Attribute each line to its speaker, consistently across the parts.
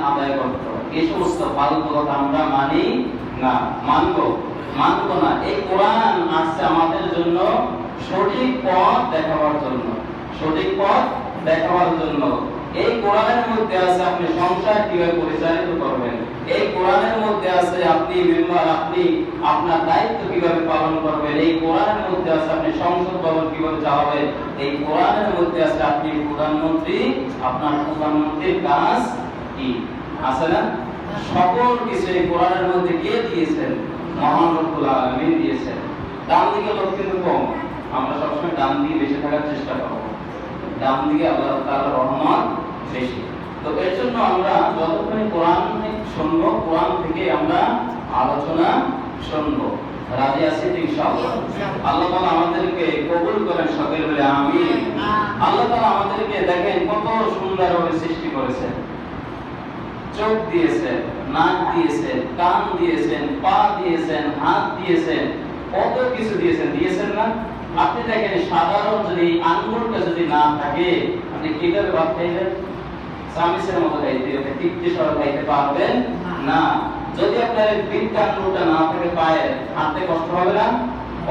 Speaker 1: আদায় করত। এই সমস্ত ফালতু কথা আমরা মানি না, মানবো না। এই কোরআন আসছে আমাদের জন্য সঠিক পথ দেখাবার জন্য। এই কোরআনের মধ্যে আছে আপনি সংসার কিভাবে পরিচালিত করবেন, এই কোরআনের মধ্যে আছে আপনি আপনার দায়িত্ব কিভাবে পালন করবেন, এই কোরআনের মধ্যে আছে আপনি সংসদ ভবন কিভাবে চালাবেন, এই কোরআনের মধ্যে আছে আপনি আপনার প্রধানমন্ত্রীর কাজ কি আছে না, সকল কিছু এই কোরআনের মধ্যে কে দিয়েছেন? মহান রব্বুল আলামিন দিয়েছেন। ডান দিকে লোক কিন্তু কম, আমরা সবসময় ডান দিকে বেশি থাকার চেষ্টা করব। ডান দিকে আল্লাহ তাআলার রহমত বেশি। তো এর জন্য আমরা যতক্ষণ কোরআন শুনবো, কোরআন থেকে আমরা আলোচনা শুনবো। রাজি আছি তো ইনশাআল্লাহ? আল্লাহ তাআলা আমাদেরকে কবুল করেন, সকলে বলে আমিন। আল্লাহ তাআলা আমাদেরকে দেখেন কত সুন্দরভাবে সৃষ্টি করেছেন। চোখ দিয়েছেন, নাক দিয়েছেন, কান দিয়েছেন, পা দিয়েছেন, হাত দিয়েছেন, কত কিছু দিয়েছেন না? আপনি দেখেন সাধারণ যদি আঙ্গুরটা যদি না থাকে, আপনি কিভাবে ভাত খাইবেন? সামিসের মতো খাইতে হবে, তৃপ্তি সহ খাইতে পারবেন না। যদি আপনার বিনটা আঙ্গুরটা না থাকে পায়ে, হাঁটতে কষ্ট হবে না?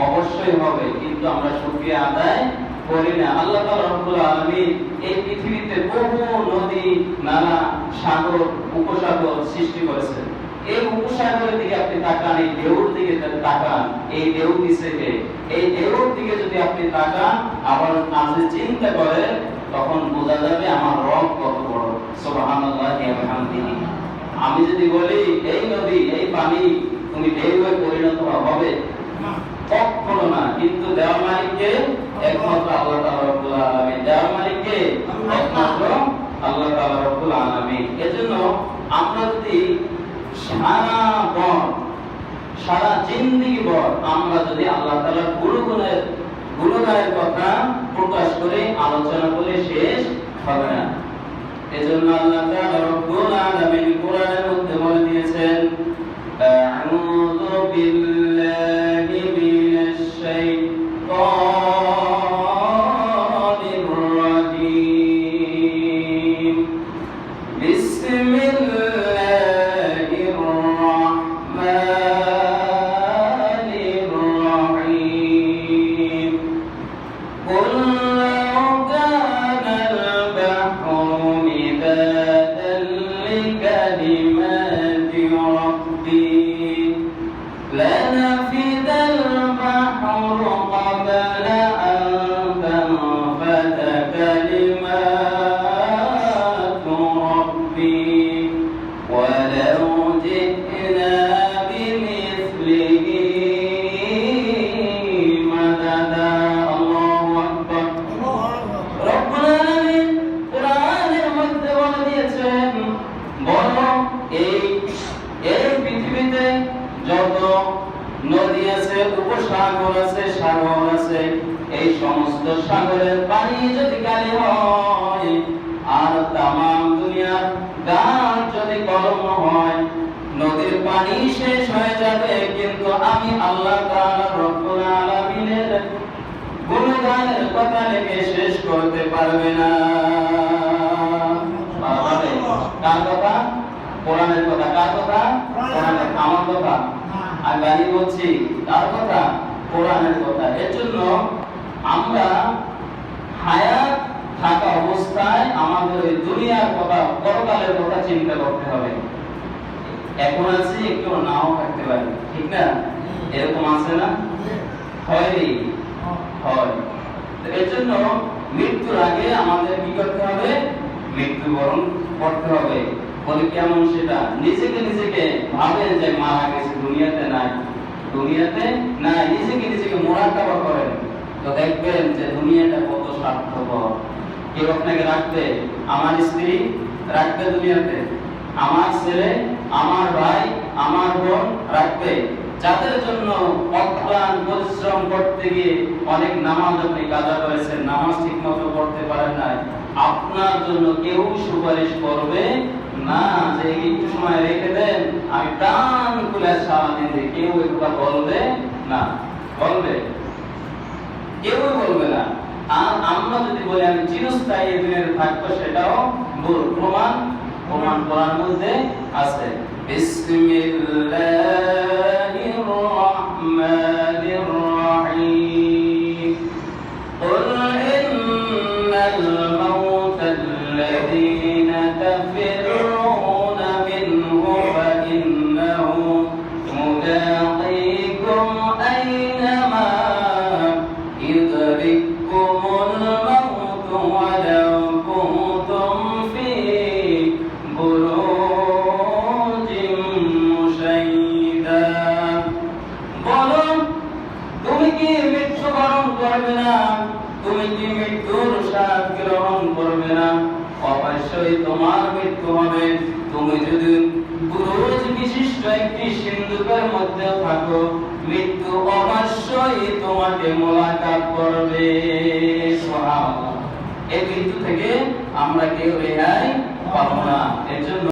Speaker 1: অবশ্যই হবে, কিন্তু আমরা শুকরিয়া আদায় করি না। আল্লাহ তাআলা রব্বুল আলামিন এই পৃথিবীতে বহু নদী, নালা, সাগর, উপসাগর সৃষ্টি করেছেন। এই উপসাগরের দিকে আপনি তাকান, এই ঢেউর দিকে তাকান, এই ঢেউ দিকে, এই ঢেউর দিকে যদি আপনি তাকান, আবার আপনি চিন্তা করেন, তখন বোঝা যাবে আমার রব কত বড়। সুবহানাল্লাহি ওয়া বিহামদিহি। আমি যদি বলি এই নদী, এই পানি তুমি ঢেউয়ে পরিণত হবে, কখনো না। কিন্তু দেওয়ার মালিককে একমাত্র আল্লাহ তাআলা রব্বুল আলামিন। দেওয়ার মালিককে একমাত্র আল্লাহ তাআলা রব্বুল আলামিন। এজন্য আমরা যদি সারা জিন্দেগি ভর আমরা যদি আল্লাহ তাআলার গুণগানের কথা প্রকাশ করে আলোচনা করে শেষ হবে না। এজন্য আল্লাহ তাআলা রব্বুল আলামিন কোরআনের মধ্যে বলে দিয়েছেন, আউযু বিল্লাহি মিনাশ শাইতানির রাজীম। বিসমিল্লাহির রাহমানির রাহিম। কুল লাউ কানাল বাহরু মিদাদান লিকালিমাতি রাব্বি لنفد البحر قبل أن تنفد كلمات ربي ولو جئنا بمثله مددا। الله أكبر। رب العالمين কোরআনের মধ্যে বলে দিয়েছেন, বলো এই পৃথিবীতে যত নদী আছে, উপসাগর আছে, সাগর আছে, এই সমস্ত সাগরের পানি যদি কালি হয়, আর তামাম দুনিয়ার গাছ যদি কলম হয়, নদীর পানি শেষ হয়ে যাবে, কিন্তু আমি আল্লাহ তাআলা রব্বুল আলামিনের গুণগানের কথা লিখে শেষ করতে পারবে না। কার কথা? কোরআনের কথা। কার কথা? কোরআনের। আমার কথা আমি গালি বলছি, কার কথা? কোরআনের কথা। এর জন্য আমরা হায়াত থাকা অবস্থায় আমাদের এই দুনিয়ার কথা, পরকালের কথা চিন্তা করতে হবে। এখন আছে, একটু নাও থাকতে পারে, ঠিক না? এরকম আছে না? হয়নি? হয়। এর জন্য মৃত্যুর আগে আমাদের কি করতে হবে? মৃত্যুবরণ করতে হবে। বলে কেমন সেটা? নিজেকে ভাবেন যে মারা গেছে, দুনিয়াতে নাই, নিজেকে মুরাকাবা করেন, তো দেখবেন যে দুনিয়াটা কত স্বার্থপর। কেউ আপনাকে রাখবে, আমার স্ত্রী রাখবে দুনিয়াতে, আমার ছেলে, আমার ভাই, আমার বোন রাখবে, যাদের জন্য অক্লান্ত পরিশ্রম করতে গিয়ে অনেক নামাজ আপনি কাজা করেছেন, নামাজ ঠিক মতো পড়তে পারেন নাই, আপনার জন্য কেউ সুপারিশ করবে না যে একটু সময় রেখে দেন, আমি প্রাণ খুলে সারাদিন দিই। কেউ একবার বলবে না, কেউ বলবে না। আর আমরা যদি বলি আমি চিরস্থায়ী দিনের থাকবো, সেটাও প্রমাণ প্রমাণ কোরআনের মধ্যে আছে। বিসমিল্লাহির রহমানির রহিম। قل إن الموت الذين تفرون منه فإنه ملاقيكم أينما يدرككم الموت ولو كنتم في بروج مشيدة। বলো, তুমি কি মৃত্যুবরণ করবে না? তুমি কি মৃত্যুর স্বাদ গ্রহণ করবে না? অবশ্যই তোমার মৃত্যু হবে। তুমি যদি বুরুজ বিশিষ্ট একটি সিন্ধুকের মধ্যে থাকো, মৃত্যু অবশ্যই তোমাকে মোলাকাত করবে। সুবহানাল্লাহ। এই মৃত্যু থেকে আমরা কেউ রেহাই পাবো না। এর জন্য